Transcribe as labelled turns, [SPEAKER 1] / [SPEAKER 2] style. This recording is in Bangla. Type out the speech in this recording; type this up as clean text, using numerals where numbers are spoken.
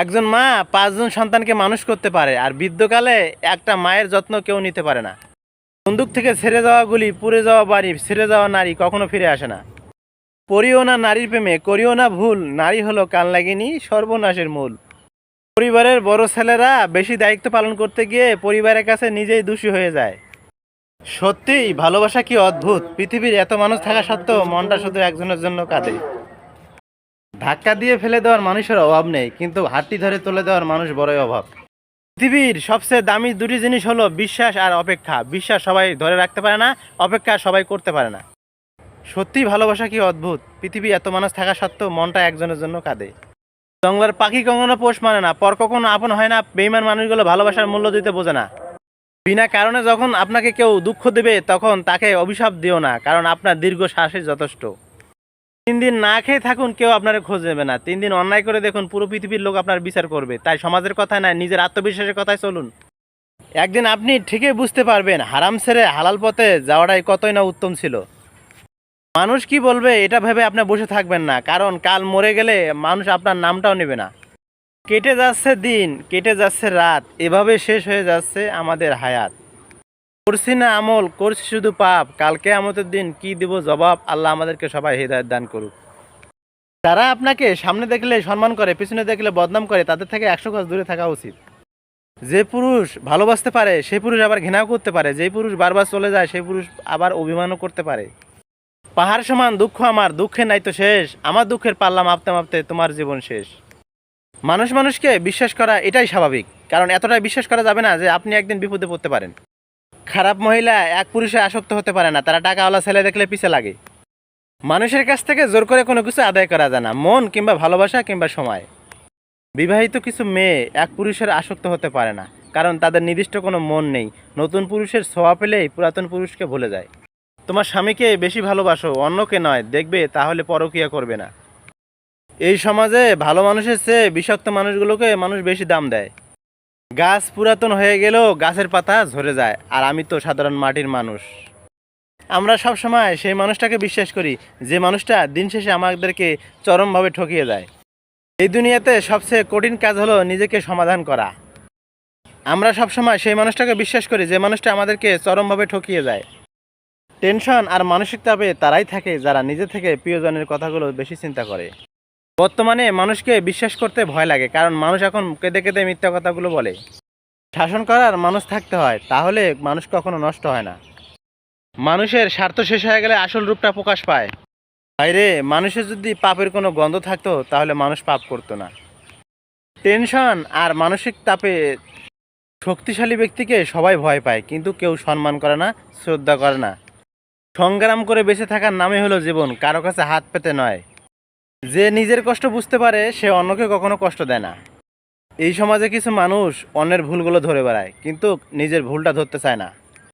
[SPEAKER 1] একজন মা 5 জন সন্তানকে মানুষ করতে পারে, আর বৃদ্ধকালে একটা মায়ের যত্ন কেউ নিতে পারে না। বন্দুক থেকে ছেড়ে যাওয়া গুলি, পুড়ে যাওয়া বাড়ি, ছেড়ে যাওয়া নারী কখনো ফিরে আসে না। পড়িও না নারীর প্রেমে, করিও না ভুল, নারী হলো কালনাগিনী, সর্বনাশের মূল। পরিবারের বড় ছেলেরা বেশি দায়িত্ব পালন করতে গিয়ে পরিবারের কাছে নিজেই দোষী হয়ে যায়। সত্যিই ভালোবাসা কি অদ্ভুত, পৃথিবীর এত মানুষ থাকা সত্ত্বেও মনটা শুধু একজনের জন্য কাঁদে। ধাক্কা দিয়ে ফেলে দেওয়ার মানুষের অভাব নেই, কিন্তু হাতটি ধরে তুলে দেওয়ার মানুষ বড়ই অভাব। পৃথিবীর সবচেয়ে দামি দুটি জিনিস হলো বিশ্বাস আর অপেক্ষা। বিশ্বাস সবাই ধরে রাখতে পারে না, অপেক্ষা সবাই করতে পারে না। সত্যি ভালোবাসা কি অদ্ভুত, পৃথিবী এত মানুষ থাকা সত্ত্বেও মনটা একজনের জন্য কাঁদে। জঙ্গলের পাখি কখনো পোষ মানে না, পর কখনো আপন হয় না। বেইমান মানুষগুলো ভালোবাসার মূল্য দিতে বোঝে না। বিনা কারণে যখন আপনাকে কেউ দুঃখ দেবে তখন তাকে অভিশাপ দিও না, কারণ আপনার দীর্ঘ শ্বাসই যথেষ্ট। 3 দিন না খেয়ে থাকুন, কেউ আপনার খোঁজ নেবে না। 3 দিন অন্যায় করে দেখুন, পুরো পৃথিবীর লোক আপনার বিচার করবে। তাই সমাজের কথায় নয়, নিজের আত্মবিশ্বাসের কথায় চলুন। একদিন আপনি ঠিকই বুঝতে পারবেন, হারাম ছেড়ে হালাল পথে যাওয়াটাই কতই না উত্তম ছিল। মানুষ কি বলবে এটা ভেবে আপনি বসে থাকবেন না, কারণ কাল মরে গেলে মানুষ আপনার নামটাও নেবে না। কেটে যাচ্ছে দিন, কেটে যাচ্ছে রাত, এভাবে শেষ হয়ে যাচ্ছে আমাদের হায়াত। করছি না আমল, করছি শুধু পাপ, কালকে কিয়ামতের দিন কি দিব জবাব। আল্লাহ আমাদেরকে সবাই হেদায়েত দান করুক। যারা আপনাকে সামনে দেখলে সম্মান করে, পিছনে দেখলে বদনাম করে, তাদের থেকে 100 গজ দূরে থাকা উচিত। যে পুরুষ ভালোবাসতে পারে সেই পুরুষ আবার ঘৃণাও করতে পারে। যে পুরুষ বারবার চলে যায় সেই পুরুষ আবার অভিমানও করতে পারে। পাহাড় সমান দুঃখ আমার, দুঃখে নাই তো শেষ, আমার দুঃখের পাল্লা মাপতে মাপতে তোমার জীবন শেষ। মানুষ মানুষকে বিশ্বাস করা এটাই স্বাভাবিক, কারণ এতটাই বিশ্বাস করা যাবে না যে আপনি একদিন বিপদে পড়তে পারেন। খারাপ মহিলা এক পুরুষে আসক্ত হতে পারে না, তারা টাকাওয়ালা ছেলে দেখলে পিছে লাগে। মানুষের কাছ থেকে জোর করে কোনো কিছু আদায় করা যায় না, মন কিংবা ভালোবাসা কিংবা সময়। বিবাহিত কিছু মেয়ে এক পুরুষের আসক্ত হতে পারে না, কারণ তাদের নির্দিষ্ট কোনো মন নেই। নতুন পুরুষের ছোঁয়া পেলেই পুরাতন পুরুষকে ভুলে যায়। তোমার স্বামীকে বেশি ভালোবাসো, অন্যকে নয়, দেখবে তাহলে পরকীয়া করবে না। এই সমাজে ভালো মানুষের চেয়ে বিষাক্ত মানুষগুলোকে মানুষ বেশি দাম দেয়। গাছ পুরাতন হয়ে গেলেও গাছের পাতা ঝরে যায়, আর আমি তো সাধারণ মাটির মানুষ। আমরা সব সময় সেই মানুষটাকে বিশ্বাস করি যে মানুষটা দিন শেষে আমাদেরকে চরমভাবে ঠকিয়ে দেয়। এই দুনিয়াতে সবচেয়ে কঠিন কাজ হলো নিজেকে সমাধান করা। আমরা সব সময় সেই মানুষটাকে বিশ্বাস করি যে মানুষটা আমাদেরকে চরমভাবে ঠকিয়ে যায়। টেনশন আর মানসিক চাপে তারাই থাকে যারা নিজে থেকে প্রিয়জনের কথাগুলো বেশি চিন্তা করে। বর্তমানে মানুষকে বিশ্বাস করতে ভয় লাগে, কারণ মানুষ এখন কেঁদে কেঁদে মিথ্যা কথাগুলো বলে। শাসন করার মানুষ থাকতে হয়, তাহলে মানুষ কখনো নষ্ট হয় না। মানুষের স্বার্থ শেষ হয়ে গেলে আসল রূপটা প্রকাশ পায়। বাইরে মানুষের যদি পাপের কোনো গন্ধ থাকতো তাহলে মানুষ পাপ করতো না। টেনশন আর মানসিক তাপে শক্তিশালী ব্যক্তিকে সবাই ভয় পায়, কিন্তু কেউ সম্মান করে না, শ্রদ্ধা করে না। সংগ্রাম করে বেঁচে থাকার নামে হলো জীবন, কারো কাছে হাত পেতে নয়। যে নিজের কষ্ট বুঝতে পারে সে অন্যকে কখনো কষ্ট দেয় না। এই সমাজে কিছু মানুষ অন্যের ভুলগুলো ধরে বেড়ায়, কিন্তু নিজের ভুলটা ধরতে চায় না।